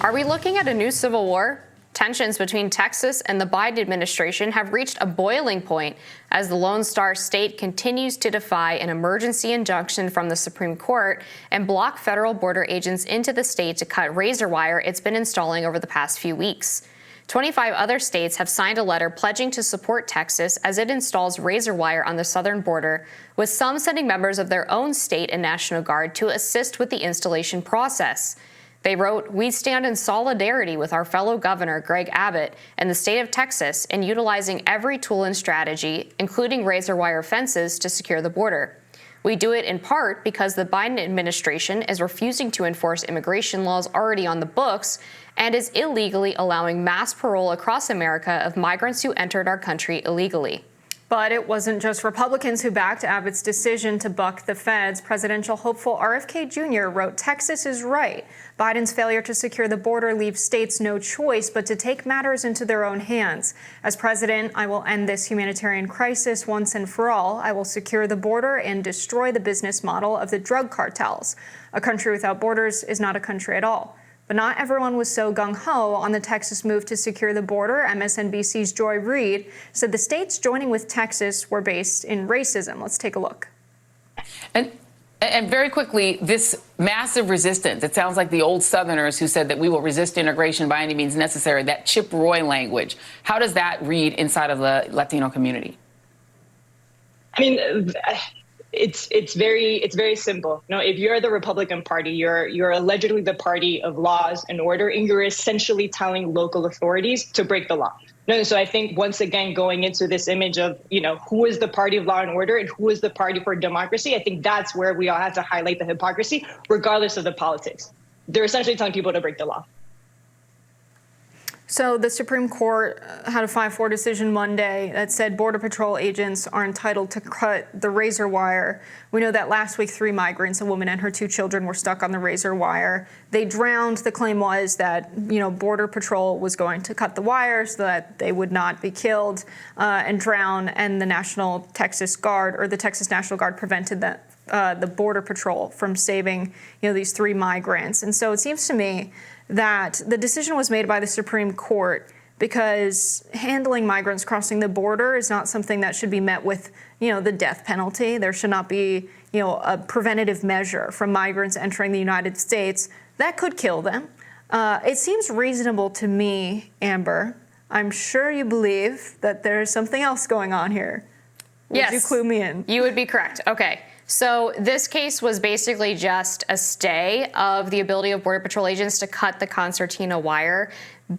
Are we looking at a new civil war? Tensions between Texas and the Biden administration have reached a boiling point as the Lone Star State continues to defy an emergency injunction from the Supreme Court and block federal border agents into the state to cut razor wire it's been installing over the past few weeks. 25 other states have signed a letter pledging to support Texas as it installs razor wire on the southern border, with some sending members of their own state and National Guard to assist with the installation process. They wrote, "We stand in solidarity with our fellow governor, Greg Abbott, and the state of Texas in utilizing every tool and strategy, including razor wire fences, to secure the border. We do it in part because the Biden administration is refusing to enforce immigration laws already on the books and is illegally allowing mass parole across America of migrants who entered our country illegally." But it wasn't just Republicans who backed Abbott's decision to buck the feds. Presidential hopeful RFK Jr. wrote, "Texas is right. Biden's failure to secure the border leaves states no choice but to take matters into their own hands. As president, I will end this humanitarian crisis once and for all. I will secure the border and destroy the business model of the drug cartels. A country without borders is not a country at all." But not everyone was so gung-ho on the Texas move to secure the border. MSNBC's Joy Reid said the states joining with Texas were based in racism. Let's take a look. And very quickly, this massive resistance, it sounds like the old Southerners who said that we will resist integration by any means necessary, that Chip Roy language. How does that read inside of the Latino community? I mean, it's very simple. You know, if you're the Republican Party, you're allegedly the party of laws and order, and you're essentially telling local authorities to break the law. No, so I think once again, going into this image of, you know, who is the party of law and order and who is the party for democracy, I think that's where we all have to highlight the hypocrisy, regardless of the politics. They're essentially telling people to break the law. So the Supreme Court had a 5-4 decision Monday that said Border Patrol agents are entitled to cut the razor wire. We know that last week 3 migrants, a woman and her 2 children, were stuck on the razor wire. They drowned. The claim was that, you know, Border Patrol was going to cut the wire so that they would not be killed and drown, and the Texas National Guard prevented that. The Border Patrol from saving, you know, these 3 migrants. And so it seems to me that the decision was made by the Supreme Court because handling migrants crossing the border is not something that should be met with, you know, the death penalty. There should not be, you know, a preventative measure from migrants entering the United States that could kill them. It seems reasonable to me, Amber. I'm sure you believe that there's something else going on here. Yes. Would you clue me in? You would be correct. Okay. So this case was basically just a stay of the ability of Border Patrol agents to cut the concertina wire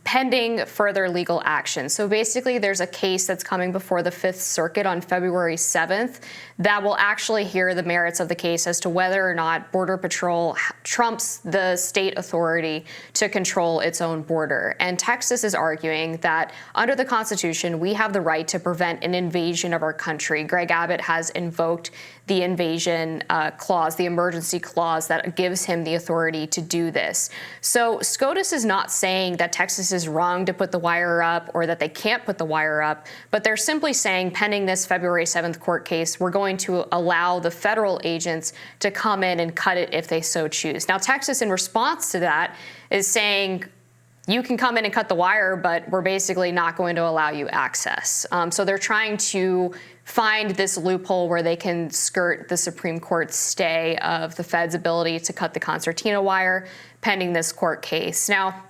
pending further legal action. So basically there's a case that's coming before the 5th Circuit on February 7th that will actually hear the merits of the case as to whether or not Border Patrol trumps the state authority to control its own border. And Texas is arguing that under the Constitution, we have the right to prevent an invasion of our country. Greg Abbott has invoked the invasion clause, the emergency clause that gives him the authority to do this. So SCOTUS is not saying that Texas is wrong to put the wire up or that they can't put the wire up, but they're simply saying, pending this February 7th court case, we're going to allow the federal agents to come in and cut it if they so choose. Now, Texas, in response to that, is saying, you can come in and cut the wire, but we're basically not going to allow you access. So they're trying to find this loophole where they can skirt the Supreme Court's stay of the Fed's ability to cut the concertina wire pending this court case. Now,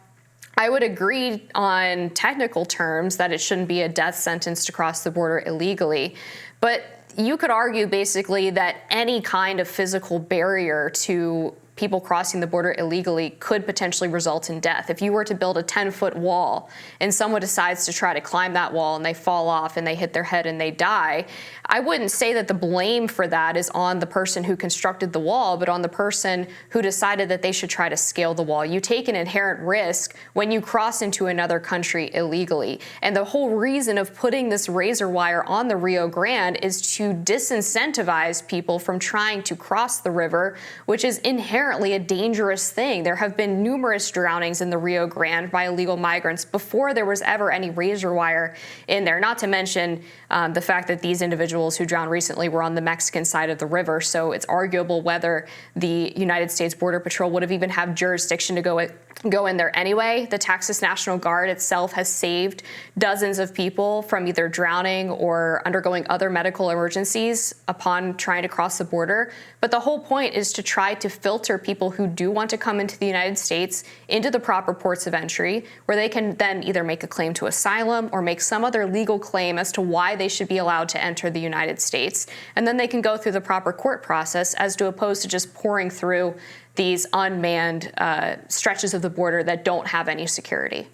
I would agree on technical terms that it shouldn't be a death sentence to cross the border illegally, but you could argue basically that any kind of physical barrier to people crossing the border illegally could potentially result in death. If you were to build a 10-foot wall and someone decides to try to climb that wall and they fall off and they hit their head and they die, I wouldn't say that the blame for that is on the person who constructed the wall, but on the person who decided that they should try to scale the wall. You take an inherent risk when you cross into another country illegally. And the whole reason of putting this razor wire on the Rio Grande is to disincentivize people from trying to cross the river, which is inherently a dangerous thing. There have been numerous drownings in the Rio Grande by illegal migrants before there was ever any razor wire in there, not to mention the fact that these individuals who drowned recently were on the Mexican side of the river. So it's arguable whether the United States Border Patrol would have even had jurisdiction to go go in there anyway. The Texas National Guard itself has saved dozens of people from either drowning or undergoing other medical emergencies upon trying to cross the border. But the whole point is to try to filter people who do want to come into the United States into the proper ports of entry, where they can then either make a claim to asylum or make some other legal claim as to why they should be allowed to enter the United States. And then they can go through the proper court process, as opposed to just pouring through these unmanned stretches of the border that don't have any security.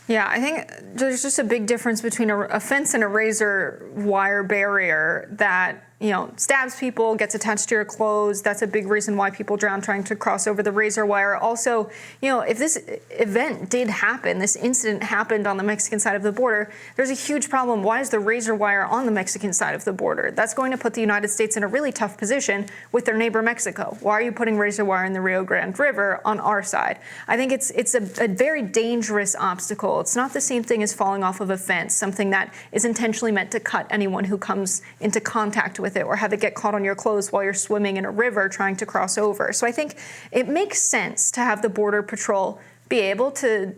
Yeah, I think there's just a big difference between a fence and a razor wire barrier that, stabs people, gets attached to your clothes. That's a big reason why people drown trying to cross over the razor wire. Also, if this event did happen, this incident happened on the Mexican side of the border, there's a huge problem. Why is the razor wire on the Mexican side of the border? That's going to put the United States in a really tough position with their neighbor Mexico. Why are you putting razor wire in the Rio Grande River on our side? I think it's a very dangerous obstacle. It's not the same thing as falling off of a fence, something that is intentionally meant to cut anyone who comes into contact with it, or have it get caught on your clothes while you're swimming in a river trying to cross over. So I think it makes sense to have the Border Patrol be able to,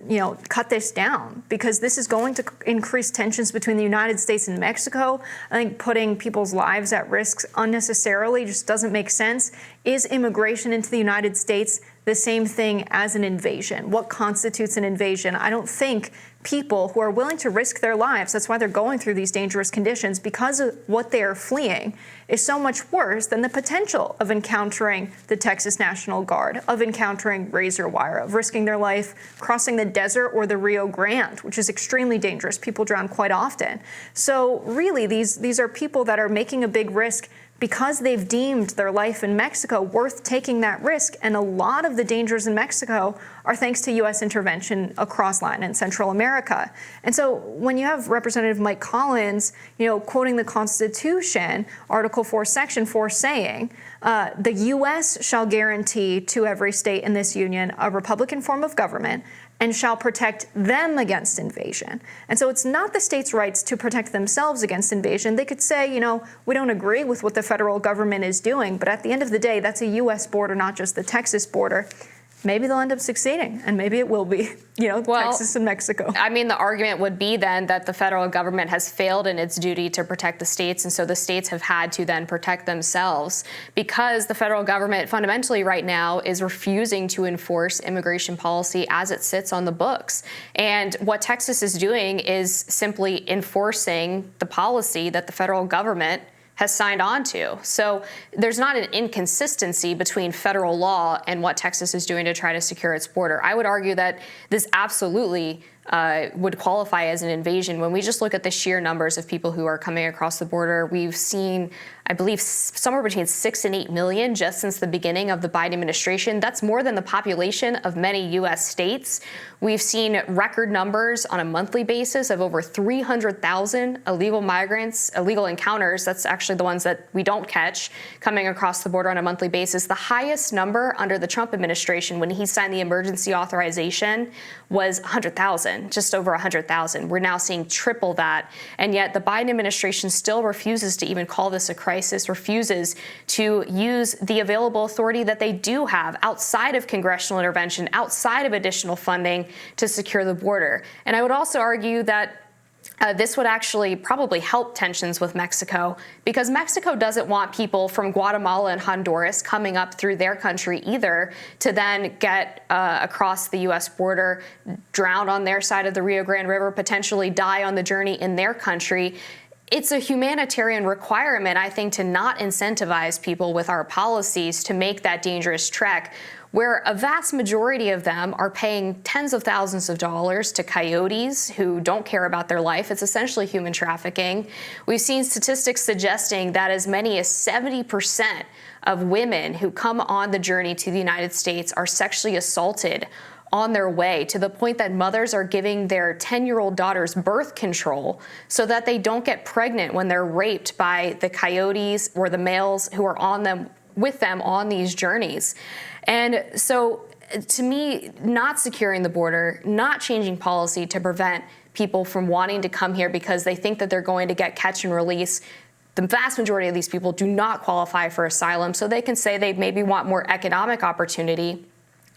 cut this down, because this is going to increase tensions between the United States and Mexico. I think putting people's lives at risk unnecessarily just doesn't make sense. Is immigration into the United States the same thing as an invasion? What constitutes an invasion? I don't think people who are willing to risk their lives, that's why they're going through these dangerous conditions, because of what they are fleeing, is so much worse than the potential of encountering the Texas National Guard, of encountering razor wire, of risking their life crossing the desert or the Rio Grande, which is extremely dangerous. People drown quite often. So really, these are people that are making a big risk because they've deemed their life in Mexico worth taking that risk. And a lot of the dangers in Mexico are thanks to U.S. intervention across Latin and Central America. And so when you have Representative Mike Collins, quoting the Constitution, Article 4, Section 4, saying, the U.S. shall guarantee to every state in this union a Republican form of government and shall protect them against invasion. And so it's not the states' rights to protect themselves against invasion. They could say, we don't agree with what the federal government is doing, but at the end of the day, that's a U.S. border, not just the Texas border. Maybe they'll end up succeeding, and maybe it will be, Texas and Mexico. I mean, the argument would be then that the federal government has failed in its duty to protect the states, and so the states have had to then protect themselves, because the federal government fundamentally right now is refusing to enforce immigration policy as it sits on the books. And what Texas is doing is simply enforcing the policy that the federal government has signed on to. So there's not an inconsistency between federal law and what Texas is doing to try to secure its border. I would argue that this absolutely would qualify as an invasion. When we just look at the sheer numbers of people who are coming across the border, we've seen, I believe, somewhere between 6 and 8 million just since the beginning of the Biden administration. That's more than the population of many U.S. states. We've seen record numbers on a monthly basis of over 300,000 illegal migrants, illegal encounters. That's actually the ones that we don't catch coming across the border on a monthly basis. The highest number under the Trump administration when he signed the emergency authorization was 100,000. Just over 100,000. We're now seeing triple that. And yet the Biden administration still refuses to even call this a crisis, refuses to use the available authority that they do have outside of congressional intervention, outside of additional funding to secure the border. And I would also argue that this would actually probably help tensions with Mexico, because Mexico doesn't want people from Guatemala and Honduras coming up through their country either to then get across the U.S. border, drown on their side of the Rio Grande River, potentially die on the journey in their country. It's a humanitarian requirement, I think, to not incentivize people with our policies to make that dangerous trek, where a vast majority of them are paying tens of thousands of dollars to coyotes who don't care about their life. It's essentially human trafficking. We've seen statistics suggesting that as many as 70% of women who come on the journey to the United States are sexually assaulted on their way, to the point that mothers are giving their 10-year-old daughters birth control so that they don't get pregnant when they're raped by the coyotes or the males who are with them on these journeys. And so to me, not securing the border, not changing policy to prevent people from wanting to come here because they think that they're going to get catch and release. The vast majority of these people do not qualify for asylum, so they can say they maybe want more economic opportunity.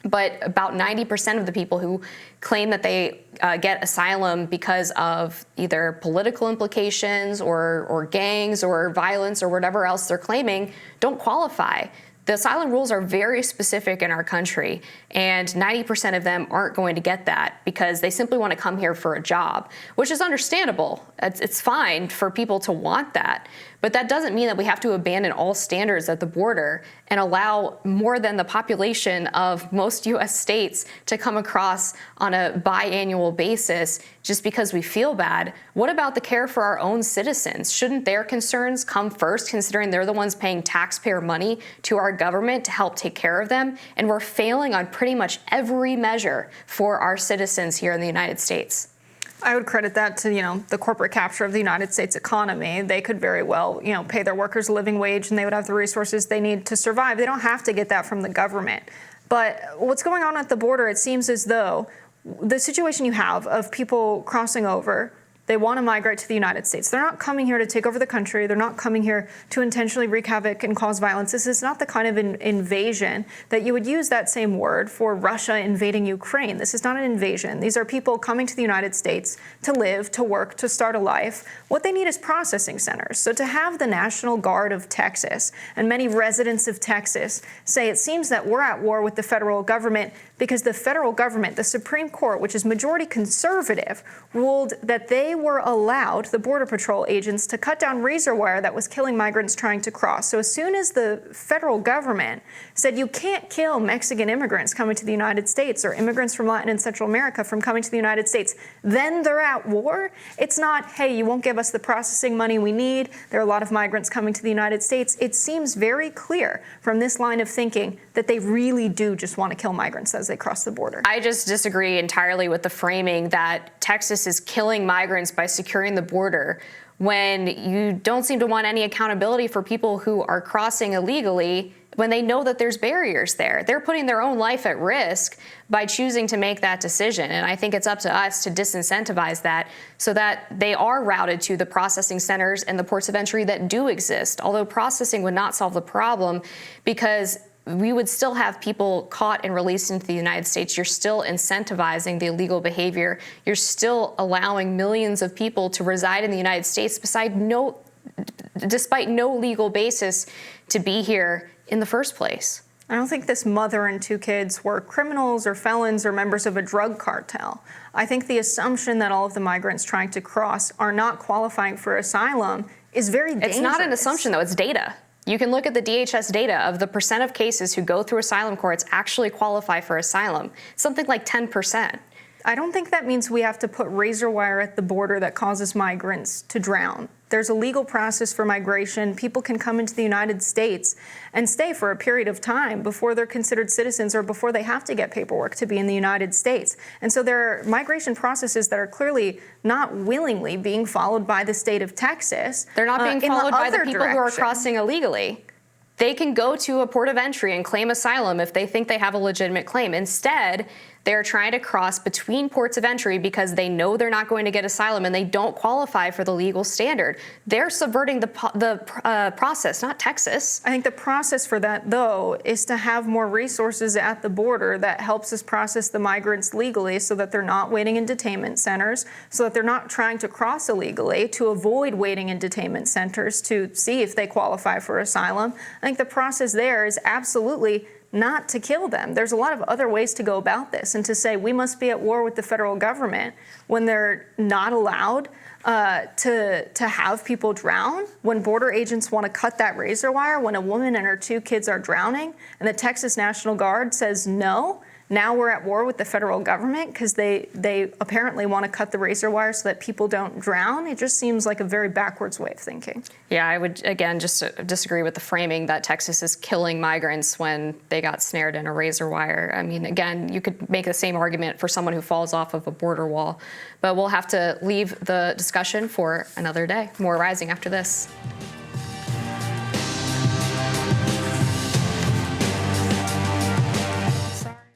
But about 90% of the people who claim that they get asylum because of either political implications or gangs or violence or whatever else they're claiming don't qualify. The asylum rules are very specific in our country, and 90% of them aren't going to get that because they simply want to come here for a job, which is understandable. It's fine for people to want that, but that doesn't mean that we have to abandon all standards at the border and allow more than the population of most U.S. states to come across on a biannual basis just because we feel bad. What about the care for our own citizens? Shouldn't their concerns come first, considering they're the ones paying taxpayer money to our government to help take care of them? And we're failing on pretty much every measure for our citizens here in the United States. I would credit that to, the corporate capture of the United States economy. They could very well, pay their workers a living wage and they would have the resources they need to survive. They don't have to get that from the government. But what's going on at the border, it seems as though the situation you have of people crossing over, they want to migrate to the United States. They're not coming here to take over the country. They're not coming here to intentionally wreak havoc and cause violence. This is not the kind of invasion that you would use that same word for Russia invading Ukraine. This is not an invasion. These are people coming to the United States to live, to work, to start a life. What they need is processing centers. So to have the National Guard of Texas and many residents of Texas say it seems that we're at war with the federal government because the federal government, the Supreme Court, which is majority conservative, ruled that they were allowed, the Border Patrol agents, to cut down razor wire that was killing migrants trying to cross. So as soon as the federal government said you can't kill Mexican immigrants coming to the United States or immigrants from Latin and Central America from coming to the United States, then they're at war. It's not, hey, you won't give us the processing money we need. There are a lot of migrants coming to the United States. It seems very clear from this line of thinking that they really do just want to kill migrants as they cross the border. I just disagree entirely with the framing that Texas is killing migrants by securing the border when you don't seem to want any accountability for people who are crossing illegally when they know that there's barriers there. They're putting their own life at risk by choosing to make that decision. And I think it's up to us to disincentivize that so that they are routed to the processing centers and the ports of entry that do exist. Although processing would not solve the problem because we would still have people caught and released into the United States. You're still incentivizing the illegal behavior. You're still allowing millions of people to reside in the United States despite no legal basis to be here in the first place. I don't think this mother and two kids were criminals or felons or members of a drug cartel. I think the assumption that all of the migrants trying to cross are not qualifying for asylum is very dangerous. It's not an assumption, though. It's data. You can look at the DHS data of the percent of cases who go through asylum courts actually qualify for asylum. Something like 10%. I don't think that means we have to put razor wire at the border that causes migrants to drown. There's a legal process for migration. People can come into the United States and stay for a period of time before they're considered citizens or before they have to get paperwork to be in the United States. And so there are migration processes that are clearly not willingly being followed by the state of Texas. They're not being followed by the people who are crossing illegally. They can go to a port of entry and claim asylum if they think they have a legitimate claim. Instead, they're trying to cross between ports of entry because they know they're not going to get asylum and they don't qualify for the legal standard. They're subverting the process, not Texas. I think the process for that, though, is to have more resources at the border that helps us process the migrants legally so that they're not waiting in detainment centers, so that they're not trying to cross illegally to avoid waiting in detainment centers to see if they qualify for asylum. I think the process there is absolutely not to kill them. There's a lot of other ways to go about this, and to say we must be at war with the federal government when they're not allowed to have people drown, when border agents want to cut that razor wire, when a woman and her two kids are drowning, and the Texas National Guard says no. Now we're at war with the federal government because they apparently want to cut the razor wire so that people don't drown. It just seems like a very backwards way of thinking. Yeah, I would, again, just disagree with the framing that Texas is killing migrants when they got snared in a razor wire. I mean, again, you could make the same argument for someone who falls off of a border wall. But we'll have to leave the discussion for another day. More Rising after this.